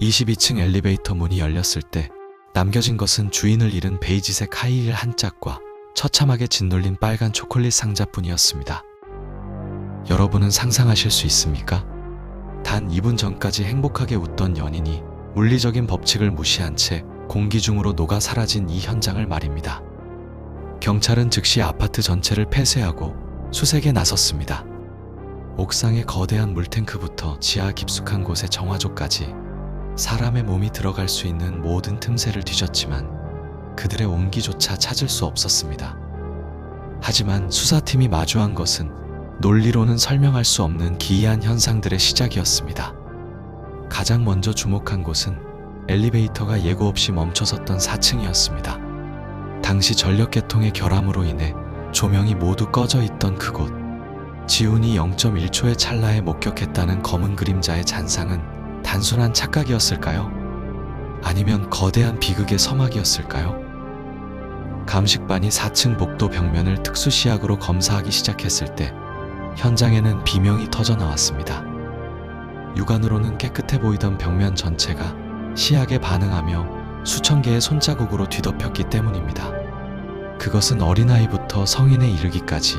22층 엘리베이터 문이 열렸을 때 남겨진 것은 주인을 잃은 베이지색 하이힐 한 짝과 처참하게 짓눌린 빨간 초콜릿 상자뿐이었습니다. 여러분은 상상하실 수 있습니까? 단 2분 전까지 행복하게 웃던 연인이 물리적인 법칙을 무시한 채 공기 중으로 녹아 사라진 이 현장을 말입니다. 경찰은 즉시 아파트 전체를 폐쇄하고 수색에 나섰습니다. 옥상의 거대한 물탱크부터 지하 깊숙한 곳의 정화조까지 사람의 몸이 들어갈 수 있는 모든 틈새를 뒤졌지만 그들의 온기조차 찾을 수 없었습니다. 하지만 수사팀이 마주한 것은 논리로는 설명할 수 없는 기이한 현상들의 시작이었습니다. 가장 먼저 주목한 곳은 엘리베이터가 예고 없이 멈춰섰던 4층이었습니다. 당시 전력계통의 결함으로 인해 조명이 모두 꺼져 있던 그곳. 지훈이 0.1초의 찰나에 목격했다는 검은 그림자의 잔상은 단순한 착각이었을까요? 아니면 거대한 비극의 서막이었을까요? 감식반이 4층 복도 벽면을 특수시약으로 검사하기 시작했을 때 현장에는 비명이 터져 나왔습니다. 육안으로는 깨끗해 보이던 벽면 전체가 시약에 반응하며 수천 개의 손자국으로 뒤덮였기 때문입니다. 그것은 어린아이부터 성인에 이르기까지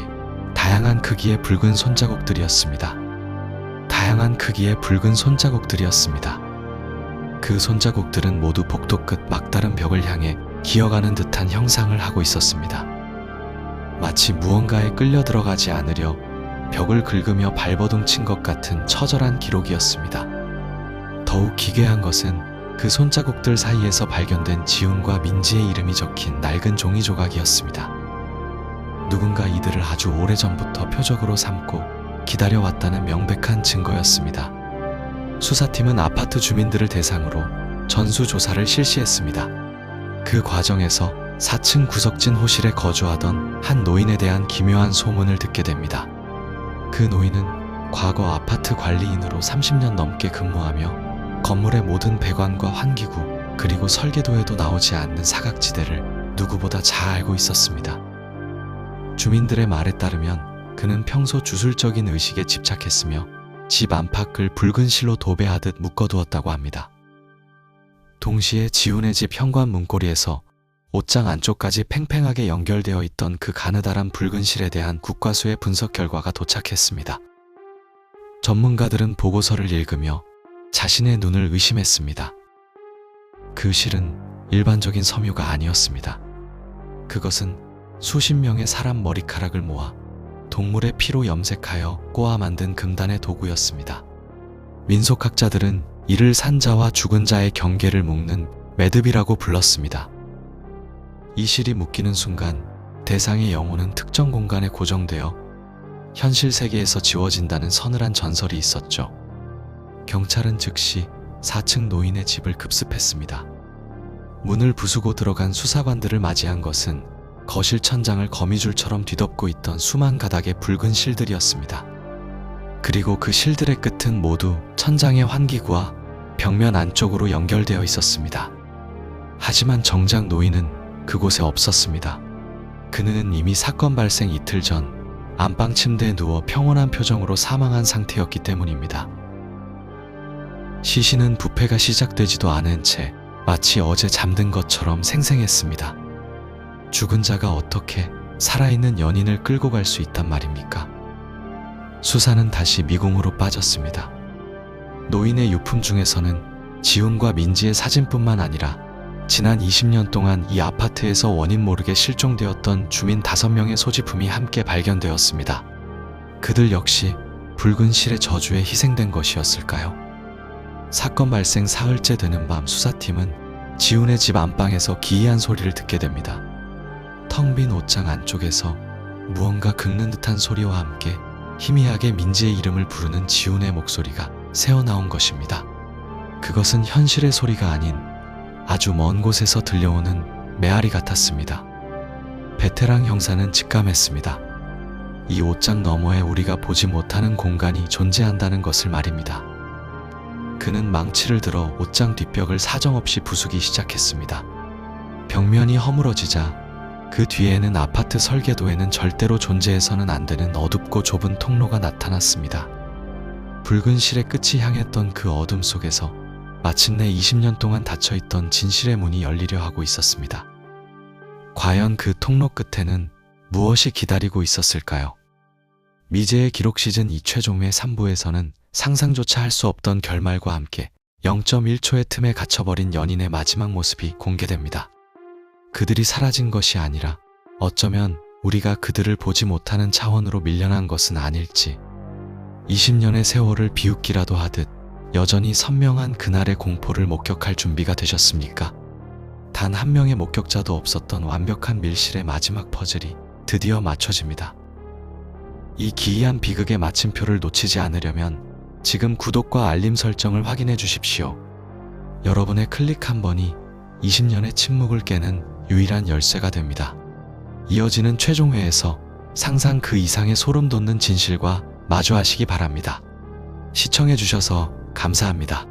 다양한 크기의 붉은 손자국들이었습니다. 다양한 크기의 붉은 손자국들이었습니다. 그 손자국들은 모두 복도 끝 막다른 벽을 향해 기어가는 듯한 형상을 하고 있었습니다. 마치 무언가에 끌려 들어가지 않으려 벽을 긁으며 발버둥 친 것 같은 처절한 기록이었습니다. 더욱 기괴한 것은 그 손자국들 사이에서 발견된 지훈과 민지의 이름이 적힌 낡은 종이 조각이었습니다. 누군가 이들을 아주 오래전부터 표적으로 삼고 기다려왔다는 명백한 증거였습니다. 수사팀은 아파트 주민들을 대상으로 전수조사를 실시했습니다. 그 과정에서 4층 구석진 호실에 거주하던 한 노인에 대한 기묘한 소문을 듣게 됩니다. 그 노인은 과거 아파트 관리인으로 30년 넘게 근무하며 건물의 모든 배관과 환기구 그리고 설계도에도 나오지 않는 사각지대를 누구보다 잘 알고 있었습니다. 주민들의 말에 따르면 그는 평소 주술적인 의식에 집착했으며 집 안팎을 붉은 실로 도배하듯 묶어두었다고 합니다. 동시에 지훈의 집 현관 문고리에서 옷장 안쪽까지 팽팽하게 연결되어 있던 그 가느다란 붉은 실에 대한 국과수의 분석 결과가 도착했습니다. 전문가들은 보고서를 읽으며 자신의 눈을 의심했습니다. 그 실은 일반적인 섬유가 아니었습니다. 그것은 수십 명의 사람 머리카락을 모아 동물의 피로 염색하여 꼬아 만든 금단의 도구였습니다. 민속학자들은 이를 산자와 죽은 자의 경계를 묶는 매듭이라고 불렀습니다. 이 실이 묶이는 순간 대상의 영혼은 특정 공간에 고정되어 현실 세계에서 지워진다는 서늘한 전설이 있었죠. 경찰은 즉시 4층 노인의 집을 급습했습니다. 문을 부수고 들어간 수사관들을 맞이한 것은 거실 천장을 거미줄처럼 뒤덮고 있던 수만 가닥의 붉은 실들이었습니다. 그리고 그 실들의 끝은 모두 천장의 환기구와 벽면 안쪽으로 연결되어 있었습니다. 하지만 정작 노인은 그곳에 없었습니다. 그는 이미 사건 발생 이틀 전 안방 침대에 누워 평온한 표정으로 사망한 상태였기 때문입니다. 시신은 부패가 시작되지도 않은 채 마치 어제 잠든 것처럼 생생했습니다. 죽은 자가 어떻게 살아있는 연인을 끌고 갈 수 있단 말입니까? 수사는 다시 미궁으로 빠졌습니다. 노인의 유품 중에서는 지훈과 민지의 사진뿐만 아니라 지난 20년 동안 이 아파트에서 원인 모르게 실종되었던 주민 5명의 소지품이 함께 발견되었습니다. 그들 역시 붉은 실의 저주에 희생된 것이었을까요? 사건 발생 사흘째 되는 밤 수사팀은 지훈의 집 안방에서 기이한 소리를 듣게 됩니다. 텅 빈 옷장 안쪽에서 무언가 긁는 듯한 소리와 함께 희미하게 민지의 이름을 부르는 지훈의 목소리가 새어나온 것입니다. 그것은 현실의 소리가 아닌 아주 먼 곳에서 들려오는 메아리 같았습니다. 베테랑 형사는 직감했습니다. 이 옷장 너머에 우리가 보지 못하는 공간이 존재한다는 것을 말입니다. 그는 망치를 들어 옷장 뒷벽을 사정없이 부수기 시작했습니다. 벽면이 허물어지자 그 뒤에는 아파트 설계도에는 절대로 존재해서는 안 되는 어둡고 좁은 통로가 나타났습니다. 붉은 실의 끝이 향했던 그 어둠 속에서 마침내 20년 동안 닫혀있던 진실의 문이 열리려 하고 있었습니다. 과연 그 통로 끝에는 무엇이 기다리고 있었을까요? 미제의 기록 시즌 2 최종회 3부에서는 상상조차 할 수 없던 결말과 함께 0.1초의 틈에 갇혀버린 연인의 마지막 모습이 공개됩니다. 그들이 사라진 것이 아니라 어쩌면 우리가 그들을 보지 못하는 차원으로 밀려난 것은 아닐지. 20년의 세월을 비웃기라도 하듯 여전히 선명한 그날의 공포를 목격할 준비가 되셨습니까? 단 한 명의 목격자도 없었던 완벽한 밀실의 마지막 퍼즐이 드디어 맞춰집니다. 이 기이한 비극의 마침표를 놓치지 않으려면 지금 구독과 알림 설정을 확인해 주십시오. 여러분의 클릭 한 번이 20년의 침묵을 깨는 유일한 열쇠가 됩니다. 이어지는 최종회에서 상상 그 이상의 소름 돋는 진실과 마주하시기 바랍니다. 시청해 주셔서 감사합니다.